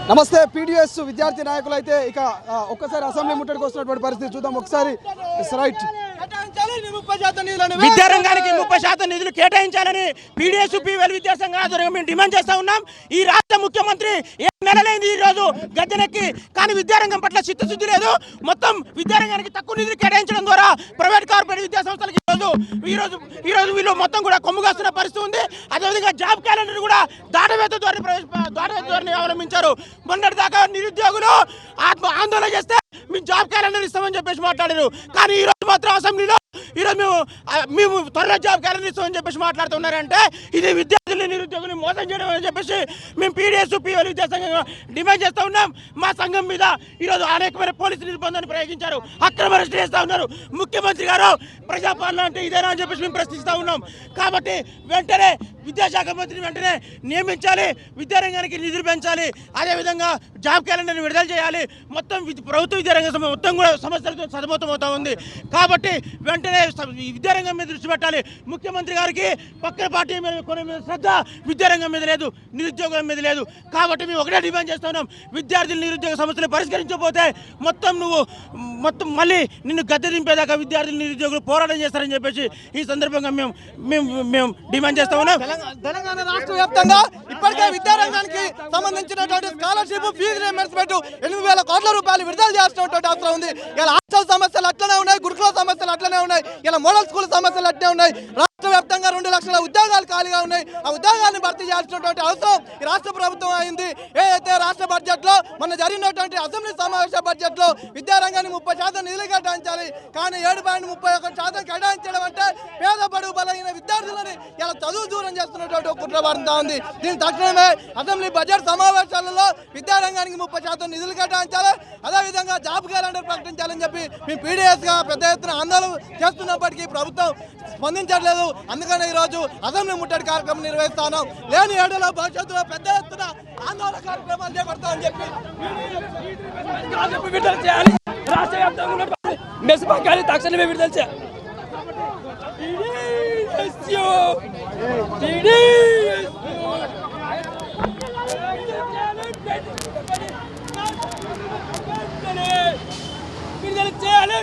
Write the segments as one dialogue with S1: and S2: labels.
S1: నమస్తే పీడీఎస్ విద్యార్థి నాయకులు అయితే ఇక ఒక్కసారి అసెంబ్లీ ముట్టడికి వస్తున్నటువంటి పరిస్థితి చూద్దాం ఒకసారి. రైట్,
S2: విద్యారంగానికి 30% నిధులు కేటాయించాలని పీడీఎస్ పీవీఎల్ విద్యాసంఘ ఆధ్వర్యంలో మేము డిమాండ్ చేస్తా ఉన్నాం. ఈ రాష్ట్ర ముఖ్యమంత్రి ఏ నెలలైంది ఈ రోజు గద్దెనెక్కి, కానీ విద్యారంగం పట్ల చిత్తశుద్ధి లేదు. మొత్తం విద్యారంగానికి తక్కువ నిధులు కేటాయించడం ద్వారా ప్రైవేట్ కార్పొరేట్ విద్యా సంస్థలకు ఈ రోజు వీళ్ళు మొత్తం కూడా కొమ్ముగాస్తున్న పరిస్థితి ఉంది. అదేవిధంగా జాబ్ క్యాలెండర్ కూడా దాటవేత ధోరణి అవలంబించారు. మొన్నటి దాకా నిరుద్యోగులు ఆందోళన చేస్తే మేము జాబ్ క్యాలెండర్ ఇస్తామని చెప్పేసి మాట్లాడారు. కానీ ఈ రోజు మాత్రం అసెంబ్లీలో ఈరోజు మేము త్వరలో జాబ్ క్యాలెండర్ ఇస్తామని చెప్పేసి మాట్లాడుతున్నారంటే ఇది విద్యార్థుల్ని నిరుద్యోగుల్ని మోసం చేయడం అని చెప్పేసి మేము పీడీఎస్ పీవీఎల్ విద్యాసంఘంగా డిమాండ్ చేస్తూ ఉన్నాం. మా సంఘం మీద ఈరోజు అనేకమైన పోలీసు నిర్బంధాన్ని ప్రయోగించారు, అక్రమ అరెస్ట్ చేస్తూ ఉన్నారు. ముఖ్యమంత్రి గారు ప్రజాపాలన అంటే ఇదేనా అని చెప్పేసి మేము ప్రశ్నిస్తూ ఉన్నాం. కాబట్టి వెంటనే విద్యాశాఖ మంత్రిని వెంటనే నియమించాలి, విద్యారంగానికి నిధులు పెంచాలి, అదేవిధంగా జాబ్ క్యాలెండర్ని విడుదల చేయాలి. మొత్తం ప్రభుత్వ విద్యారంగం మొత్తం కూడా సమస్యలతో సతమతమవుతూ ఉంది. కాబట్టి వెంటనే విద్యారంగం మీద దృష్టి పెట్టాలి. ముఖ్యమంత్రి గారికి పక్కన పార్టీ మీద కొన్ని మీద శ్రద్ధ విద్యారంగం మీద లేదు, నిరుద్యోగుల మీద లేదు. కాబట్టి మేము ఒకటే డిమాండ్ చేస్తూ ఉన్నాం, విద్యార్థులు నిరుద్యోగ సమస్యలు పరిష్కరించకపోతే మొత్తం మళ్ళీ నిన్ను గద్దె దింపేదాకా విద్యార్థులు నిరుద్యోగులు పోరాటం చేస్తారని చెప్పేసి ఈ సందర్భంగా మేము డిమాండ్ చేస్తా ఉన్నాం.
S3: తెలంగాణ రాష్ట్ర వ్యాప్తంగా ఇప్పటికే విద్యారంగానికి సంబంధించినటువంటి స్కాలర్షిప్ ఫీజు రియంబర్స్మెంట్ 8,000 కోట్ల రూపాయలు విడుదల చేసినటువంటి అవసరం ఉంది. ఇలా హాస్టల్ సమస్యలు అట్లనే ఉన్నాయి, గురుకుల సమస్యలు అట్లనే ఉన్నాయి, ఇలా మోడల్ స్కూల్ సమస్యలు అట్లనే ఉన్నాయి. రాష్ట్ర వ్యాప్తంగా 2 లక్షల ఉద్యోగాలు ఖాళీగా ఉన్నాయి. ఆ ఉద్యోగాన్ని భర్తీ చేయాల్సినటువంటి అవసరం ఈ రాష్ట్ర ప్రభుత్వం అయింది. ఏదైతే రాష్ట్ర బడ్జెట్ లో మొన్న జరిగినటువంటి అసెంబ్లీ సమావేశ బడ్జెట్ లో విద్యారంగాన్ని 30% నిధులు కేటాయించాలి, కానీ 7.31% కేటాయించడం అంటే పేద బడుగు బలైన విద్యార్థులని ఇలా చదువు దూరం చేస్తున్నటువంటి కుట్ర పడుతూ ఉంది. దీని తక్షణమే అసెంబ్లీ బడ్జెట్ సమావేశాలలో విద్యారంగానికి 30% నిధులు కేటాయించాలి, అదేవిధంగా జాబ్ క్యాలెండర్ ప్రకటించాలని చెప్పి మేము పీడీఎస్ గా పెద్ద ఎత్తున ఆందోళన చేస్తున్నప్పటికీ ప్రభుత్వం స్పందించట్లేదు. అందుకని ఈరోజు అసెంబ్లీ ముట్టడి కార్యక్రమం నిర్వహిస్తాను. లేని ఏడులో భవిష్యత్తులో పెద్ద ఎత్తున ఆందోళన కార్యక్రమాలు చేపడతామని చెప్పి
S4: విడుదల చేయాలి. రాష్ట్ర వ్యాప్తంగా మెస్పాకాలి తక్షణమే విడుదల చేయాలి. విడుదల చేయాలి.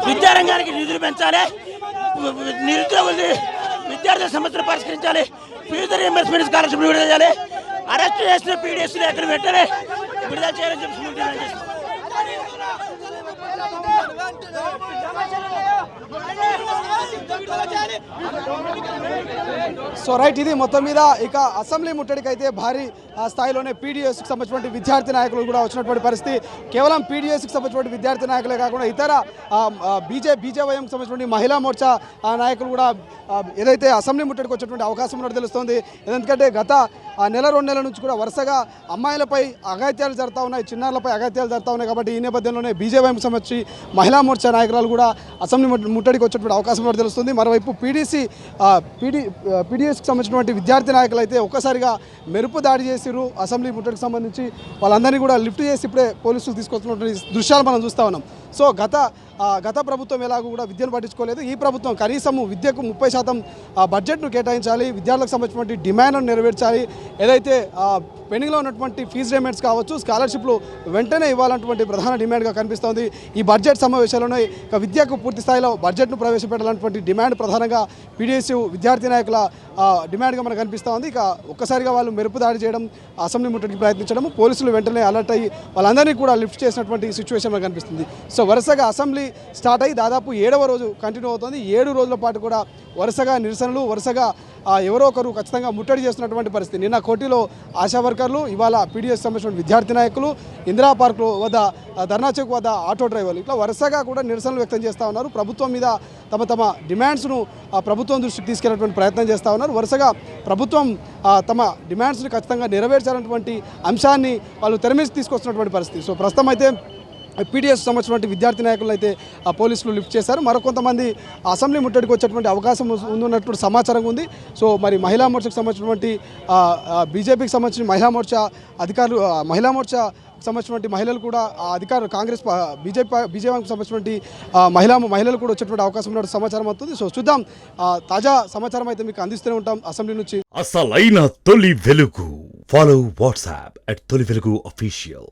S2: విద్యారంగానికి నిధులు పెంచాలి, నిరుద్యోగులు విద్యార్థుల సమస్యలు పరిష్కరించాలి, ఫీజు రియంబర్స్మెంట్ స్కాలర్షిప్ విడుదల చేయాలి, అరెస్ట్ చేసిన పీడీఎస్ ఎక్కడ వెంటనే విడుదల చేయాలని చెప్పి డిమాండ్ చేస్తాం.
S1: సో రైట్, ఇది మొత్తం మీద ఇక అసెంబ్లీ ముట్టడికి అయితే భారీ స్థాయిలోనే పీడీఎస్కి సంబంధించినటువంటి విద్యార్థి నాయకులు కూడా వచ్చినటువంటి పరిస్థితి. కేవలం పీడీఎస్కి సంబంధించినటువంటి విద్యార్థి నాయకులే కాకుండా ఇతర బీజేవైఎంకి సంబంధించినటువంటి మహిళా మోర్చా నాయకులు కూడా ఏదైతే అసెంబ్లీ ముట్టడికి వచ్చేటువంటి అవకాశం ఉన్నట్టు తెలుస్తోంది. ఎందుకంటే గత నెల 2 నెలల నుంచి కూడా వరుసగా అమ్మాయిలపై అఘాయిత్యాలు జరుగుతూ ఉన్నాయి, చిన్నారులపై అఘాయిత్యాలు జరుగుతూ ఉన్నాయి. కాబట్టి ఈ నేపథ్యంలోనే బీజేవైఎంకి సంబంధించి మహిళా మోర్చా నాయకురాలు కూడా అసెంబ్లీ ముట్టడికి వచ్చేటువంటి అవకాశం ఉన్నట్టు తెలుస్తుంది. ఉంది. మరోవైపు పీడీఎస్కి సంబంధించినటువంటి విద్యార్థి నాయకులు అయితే ఒక్కసారిగా మెరుపు దాడి చేసిరు అసెంబ్లీ ముట్టడికి సంబంధించి. వాళ్ళందరినీ కూడా లిఫ్ట్ చేసి ఇప్పుడే పోలీసులు తీసుకొస్తున్నటువంటి దృశ్యాలు మనం చూస్తూ ఉన్నాం. సో గత ప్రభుత్వం ఎలాగో కూడా విద్యను పట్టించుకోలేదు. ఈ ప్రభుత్వం కనీసం విద్యకు 30% బడ్జెట్ను కేటాయించాలి, విద్యార్థులకు సంబంధించినటువంటి డిమాండ్ను నెరవేర్చాలి. ఏదైతే పెండింగ్లో ఉన్నటువంటి ఫీజు రేమెంట్స్ కావచ్చు, స్కాలర్షిప్లు వెంటనే ఇవ్వాలన్నటువంటి ప్రధాన డిమాండ్గా కనిపిస్తోంది. ఈ బడ్జెట్ సమావేశాల్లోనే ఇక విద్యకు పూర్తి స్థాయిలో బడ్జెట్ను ప్రవేశపెట్టాలన్నటువంటి డిమాండ్ ప్రధానంగా పీడీఎస్ విద్యార్థి నాయకుల డిమాండ్గా మనకు కనిపిస్తూ ఉంది. ఇక ఒక్కసారిగా వాళ్ళు మెరుపు దాడి చేయడం, అసెంబ్లీ ముట్టడికి ప్రయత్నించడం, పోలీసులు వెంటనే అలర్ట్ అయ్యి వాళ్ళందరినీ కూడా లిఫ్ట్ చేసినటువంటి సిచ్యువేషన్ మనకు కనిపిస్తుంది. సో వరుసగా అసెంబ్లీ స్టార్ట్ అయ్యి దాదాపు 7వ రోజు కంటిన్యూ అవుతుంది. 7 రోజుల పాటు కూడా వరుసగా నిరసనలు, వరుసగా ఎవరో ఒకరు ఖచ్చితంగా ముట్టడి చేస్తున్నటువంటి పరిస్థితి. నిన్న కోటిలో ఆశా వర్కర్లు, ఇవాళ పీడీఎస్ సంబంధించిన విద్యార్థి నాయకులు, ఇందిరా పార్క్ వద్ద, ధర్నా చౌక్ వద్ద ఆటో డ్రైవర్లు ఇట్లా వరుసగా కూడా నిరసనలు వ్యక్తం చేస్తూ ఉన్నారు. ప్రభుత్వం మీద తమ డిమాండ్స్ను ప్రభుత్వం దృష్టికి తీసుకెళ్లేటువంటి ప్రయత్నం చేస్తూ ఉన్నారు. వరుసగా ప్రభుత్వం తమ డిమాండ్స్ని ఖచ్చితంగా నెరవేర్చాలన్నటువంటి అంశాన్ని వాళ్ళు తెరమీసి తీసుకొస్తున్నటువంటి పరిస్థితి. సో ప్రస్తుతం అయితే పీడీఎస్ సంబంధించినటువంటి విద్యార్థి నాయకులను అయితే పోలీసులు లిఫ్ట్ చేశారు. మరికొంతమంది అసెంబ్లీ ముట్టడికి వచ్చేటువంటి అవకాశం ఉన్నటువంటి సమాచారం ఉంది. సో మరి మహిళా మోర్చాకు సంబంధించినటువంటి బీజేపీకి సంబంధించిన మహిళా మోర్చా అధికారులు, మహిళా మోర్చా సంబంధించినటువంటి మహిళలు కూడా అధికారులు, కాంగ్రెస్ బీజేపీకి సంబంధించినటువంటి మహిళలు కూడా వచ్చేటువంటి అవకాశం ఉన్నటువంటి సమాచారం అవుతుంది. సో చూద్దాం, తాజా సమాచారం అయితే మీకు అందిస్తూనే ఉంటాం అసెంబ్లీ నుంచి.
S5: అసలైన తొలి వెలుగు. ఫాలో వాట్సాప్ @తొలి వెలుగు అఫీషియల్.